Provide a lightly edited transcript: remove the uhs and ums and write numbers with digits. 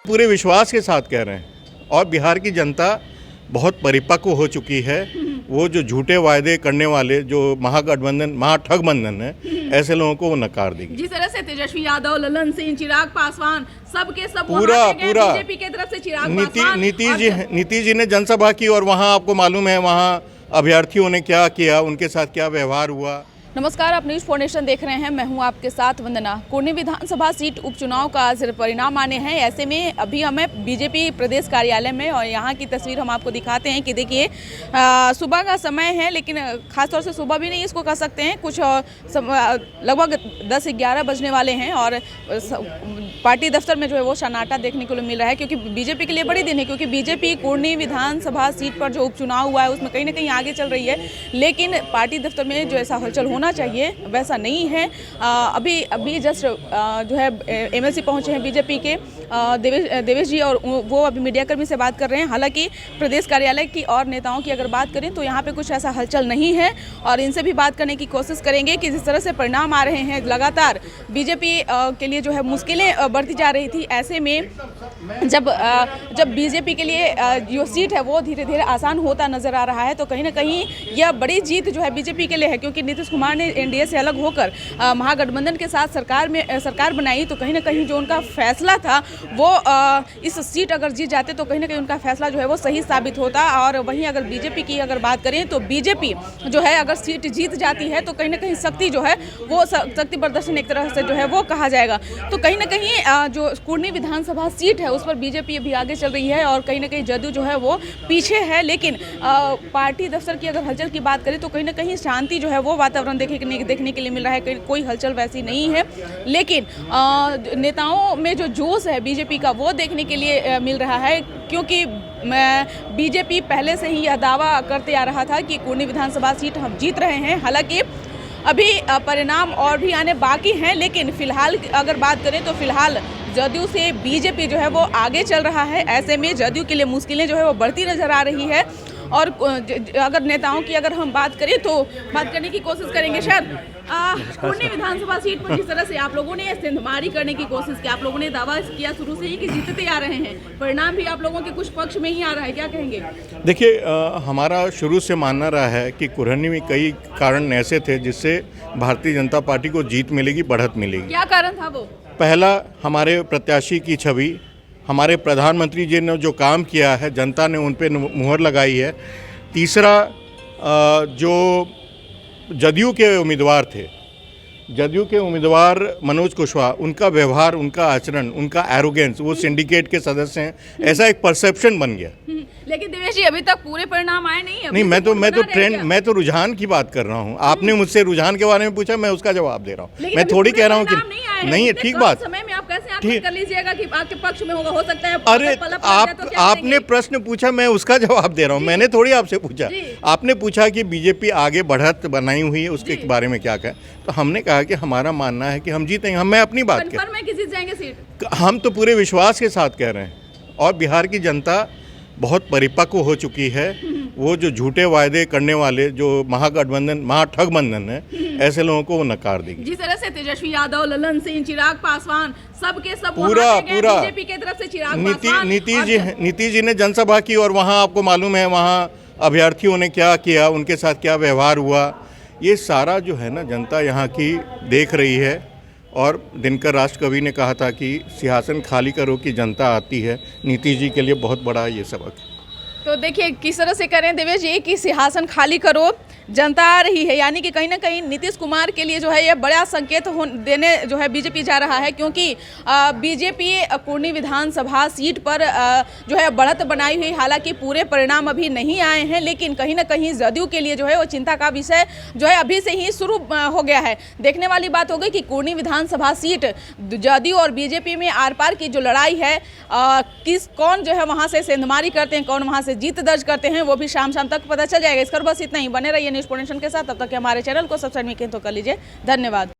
पूरे विश्वास के साथ कह रहे हैं और बिहार की जनता बहुत परिपक्व हो चुकी है। वो जो झूठे वायदे करने वाले जो महागठबंधन महाठगबंधन है, ऐसे लोगों को वो नकार देगी। जिस तरह से तेजस्वी यादव, ललन सिंह, चिराग पासवान सबके सब पूरा बीजेपी की तरफ से चिराग पासवान नीतीश जी ने जनसभा की और वहाँ आपको मालूम है वहाँ अभ्यर्थियों ने क्या किया, उनके साथ क्या व्यवहार हुआ। नमस्कार, आप न्यूज़ फाउंडेशन देख रहे हैं। मैं हूं आपके साथ वंदना। कुर्नी विधानसभा सीट उपचुनाव का आज परिणाम आने हैं। ऐसे में अभी हमें बीजेपी प्रदेश कार्यालय में और यहाँ की तस्वीर हम आपको दिखाते हैं कि देखिए सुबह का समय है, लेकिन खासतौर से सुबह भी नहीं इसको कह सकते हैं, कुछ लगभग 10-11 बजने वाले हैं और पार्टी दफ्तर में जो है वो सन्नाटा देखने को मिल रहा है, क्योंकि बीजेपी के लिए बड़ी दिन है, क्योंकि बीजेपी कुर्नी विधानसभा सीट पर जो उपचुनाव हुआ है उसमें कहीं ना कहीं आगे चल रही है, लेकिन पार्टी दफ्तर में जो ऐसा हलचल होना चाहिए वैसा नहीं है। अभी जस्ट जो है एमएलसी पहुंचे हैं बीजेपी के देवेश जी, और वो अभी मीडियाकर्मी से बात कर रहे हैं। हालांकि प्रदेश कार्यालय की और नेताओं की अगर बात करें तो यहाँ पे कुछ ऐसा हलचल नहीं है और इनसे भी बात करने की कोशिश करेंगे कि जिस तरह से परिणाम आ रहे हैं, लगातार बीजेपी के लिए जो है मुश्किलें बढ़ती जा रही थी। ऐसे में जब बीजेपी के लिए जो सीट है वो धीरे धीरे आसान होता नजर आ रहा है, तो कहीं ना कहीं यह बड़ी जीत जो है बीजेपी के लिए है, क्योंकि नीतीश कुमार ने एनडीए से अलग होकर महागठबंधन के साथ सरकार बनाई, तो कहीं ना कहीं जो उनका फैसला था वो इस सीट अगर जीत जाते तो कहीं ना कहीं उनका फैसला जो है वो सही साबित होता। और वहीं अगर बीजेपी की अगर बात करें तो बीजेपी जो है अगर सीट जीत जाती है तो कहीं ना कहीं शक्ति जो है वो शक्ति प्रदर्शन एक तरह से जो है वो कहा जाएगा। तो कहीं ना कहीं जो कुर्नी विधानसभा सीट है उस पर बीजेपी अभी आगे चल रही है और कहीं ना कहीं जदयू जो है वो पीछे है। लेकिन पार्टी दफ्तर की अगर हलचल की बात करें तो कहीं ना कहीं शांति जो है वो वातावरण देखने के लिए मिल रहा है, कोई हलचल वैसी नहीं है। लेकिन नेताओं में जो जोश है बीजेपी का वो देखने के लिए मिल रहा है, क्योंकि बीजेपी पहले से ही यह दावा करते आ रहा था कि कुर्नी विधानसभा सीट हम जीत रहे हैं। हालांकि अभी परिणाम और भी आने बाकी हैं, लेकिन फिलहाल अगर बात करें तो फिलहाल जदयू से बीजेपी जो है वो आगे चल रहा है। ऐसे में जदयू के लिए मुश्किलें जो है वो बढ़ती नजर आ रही है। और अगर नेताओं की अगर हम बात करें तो बात करने की कोशिश करेंगे। शायद कुर्नी विधानसभा सीट पर जिस तरह से आप लोगों ने सेंधमारी करने की कोशिश की, आप लोगों ने दावा किया शुरू से ही कि जीतते आ रहे हैं, परिणाम भी आप लोगों के कुछ पक्ष में ही आ रहा है, क्या कहेंगे? देखिए, हमारा शुरू से मानना रहा है कि कुर्नी में कई कारण ऐसे थे जिससे भारतीय जनता पार्टी को जीत मिलेगी, बढ़त मिलेगी। क्या कारण था वो? पहला, हमारे प्रत्याशी की छवि, हमारे प्रधानमंत्री जी ने जो काम किया है जनता ने उन पर मुहर लगाई है। तीसरा, जो जदयू के उम्मीदवार थे, जदयू के उम्मीदवार मनोज कुशवाहा, उनका व्यवहार, उनका आचरण, उनका एरोगेंस, वो सिंडिकेट के सदस्य हैं, ऐसा एक परसेप्शन बन गया। लेकिन देवेश जी अभी तक पूरे परिणाम आए नहीं। नहीं, मैं तो रुझान की बात कर रहा हूँ। आपने मुझसे रुझान के बारे में पूछा, मैं उसका जवाब दे रहा हूँ। मैं थोड़ी कह रहा हूँ कि नहीं है, ठीक बात। समय में आप कैसे आकलन कर लीजिएगा कि आपके पक्ष में होगा, हो सकता है। अरे आपने प्रश्न पूछा, मैं उसका जवाब दे रहा हूँ। मैंने थोड़ी आपसे पूछा। आपने पूछा कि बीजेपी आगे बढ़त बनाई हुई है, उसके बारे में क्या कहें, तो हमने कहा कि हमारा मानना है कि हम जीतेंगे। मैं अपनी बात कह, जीत जाएंगे सीट, हम तो पूरे विश्वास के साथ कह रहे हैं और बिहार की जनता बहुत परिपक्व हो चुकी है। वो जो झूठे वायदे करने वाले जो महागठबंधन महाठगबंधन है, ऐसे लोगों को वो नकार देगी। जिस तरह से तेजस्वी यादव, ललन सिंह, चिराग पासवान सबके सब बीजेपी की तरफ से चिराग पासवान नीतीश जी ने जनसभा की और वहाँ आपको मालूम है वहाँ अभ्यर्थियों ने क्या किया, उनके साथ क्या व्यवहार हुआ, ये सारा जो है ना जनता यहाँ की देख रही है। और दिनकर राष्ट्र कवि ने कहा था कि सिंहासन खाली करो कि जनता आती है। नीतीश जी के लिए बहुत बड़ा ये सबक है। तो देखिए किस तरह से करें देवेश जी कि सिंहासन खाली करो, जनता आ रही है, यानी कि कहीं ना कहीं नीतीश कुमार के लिए जो है ये बड़ा संकेत देने जो है बीजेपी जा रहा है, क्योंकि बीजेपी कुर्नी विधानसभा सीट पर जो है बढ़त बनाई हुई। हालांकि पूरे परिणाम अभी नहीं आए हैं, लेकिन कहीं ना कहीं जदयू के लिए जो है वो चिंता का विषय जो है अभी से ही शुरू हो गया है। देखने वाली बात हो गई कि कुर्नी विधानसभा सीट जदयू और बीजेपी में आर पार की जो लड़ाई है, कौन जो है वहाँ से सेंधमारी करते हैं, कौन वहाँ से जीत दर्ज करते हैं, वो भी शाम तक पता चल जाएगा। इस पर बस इतना ही। बने रहिए न्यूज़ फाउंडेशन के साथ। तब तक हमारे चैनल को सब्सक्राइब नहीं किया तो कर लीजिए। धन्यवाद।